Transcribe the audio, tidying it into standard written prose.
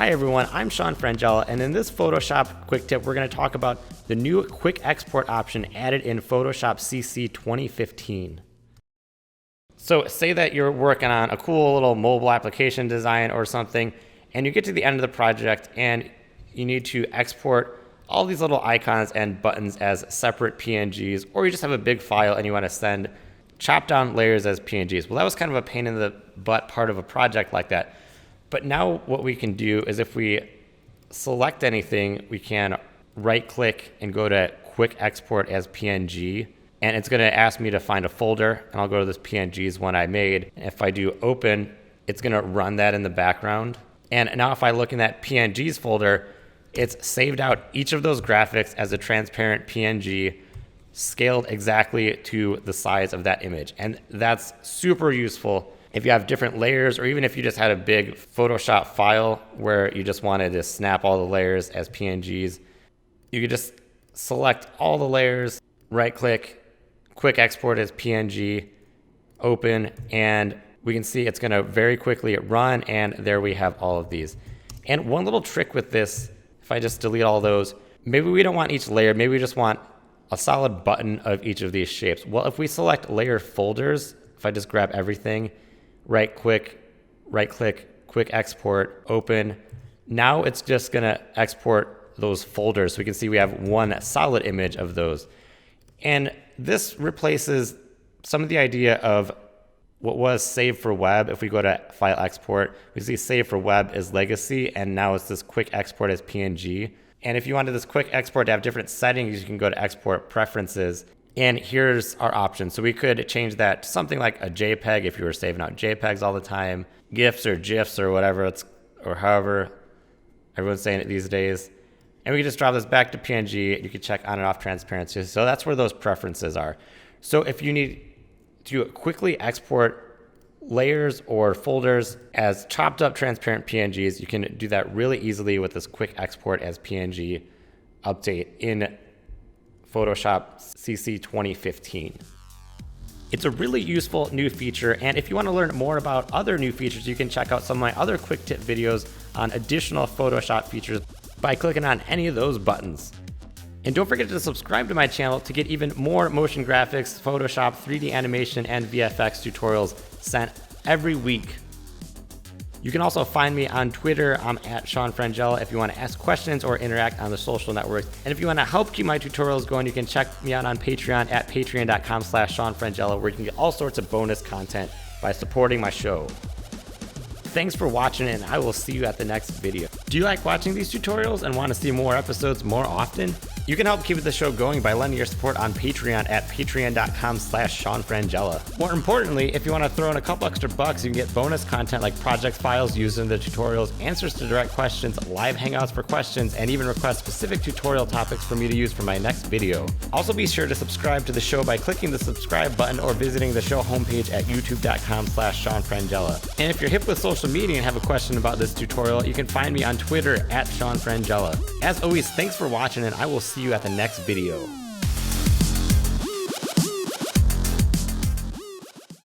Hi everyone, I'm Sean Frangella, and in this Photoshop quick tip, we're going to talk about the new quick export option added in Photoshop CC 2015. So say that you're working on a cool little mobile application design or something, and you get to the end of the project and you need to export all these little icons and buttons as separate PNGs, or you just have a big file and you want to send chopped down layers as PNGs. Well, that was kind of a pain in the butt part of a project like that. But now what we can do is if we select anything, we can right click and go to quick export as PNG. And it's going to ask me to find a folder, and I'll go to this PNGs one I made. And if I do open, it's going to run that in the background. And now if I look in that PNGs folder, it's saved out each of those graphics as a transparent PNG, scaled exactly to the size of that image. And that's super useful if you have different layers, or even if you just had a big Photoshop file where you just wanted to snap all the layers as PNGs. You could just select all the layers, right click, quick export as PNG, open, and we can see it's going to very quickly run, and there we have all of these. And one little trick with this, if I just delete all those, maybe we don't want each layer, maybe we just want a solid button of each of these shapes. Well, if we select layer folders, if I just grab everything, right click, quick export, open, now it's just going to export those folders. So we can see we have one solid image of those. And this replaces some of the idea of what was save for web. If we go to file export, we see save for web is legacy, and now it's this quick export as PNG. And if you wanted this quick export to have different settings, you can go to export preferences, and here's our option. So we could change that to something like a JPEG if you were saving out JPEGs all the time, GIFs or GIFs or whatever it's, or however everyone's saying it these days. And we can just drop this back to PNG. You can check on and off transparency. So that's where those preferences are. So if you need to quickly export layers or folders as chopped up transparent PNGs, you can do that really easily with this quick export as PNG update in Photoshop CC 2015. It's a really useful new feature, and if you want to learn more about other new features, you can check out some of my other quick tip videos on additional Photoshop features by clicking on any of those buttons. And don't forget to subscribe to my channel to get even more motion graphics, Photoshop, 3D animation, and VFX tutorials sent every week. You can also find me on Twitter. I'm at Sean Frangella if you want to ask questions or interact on the social networks. And if you want to help keep my tutorials going, you can check me out on Patreon at patreon.com/Sean Frangella, where you can get all sorts of bonus content by supporting my show. Thanks for watching, and I will see you at the next video. Do you like watching these tutorials and want to see more episodes more often? You can help keep the show going by lending your support on Patreon at patreon.com/Sean Frangella. More importantly, if you want to throw in a couple extra bucks, you can get bonus content like project files used in the tutorials, answers to direct questions, live hangouts for questions, and even request specific tutorial topics for me to use for my next video. Also be sure to subscribe to the show by clicking the subscribe button or visiting the show homepage at youtube.com/Sean Frangella. And if you're hip with social media and have a question about this tutorial, you can find me on Twitter at Sean Frangella. As always, thanks for watching, and I will see you at the next video.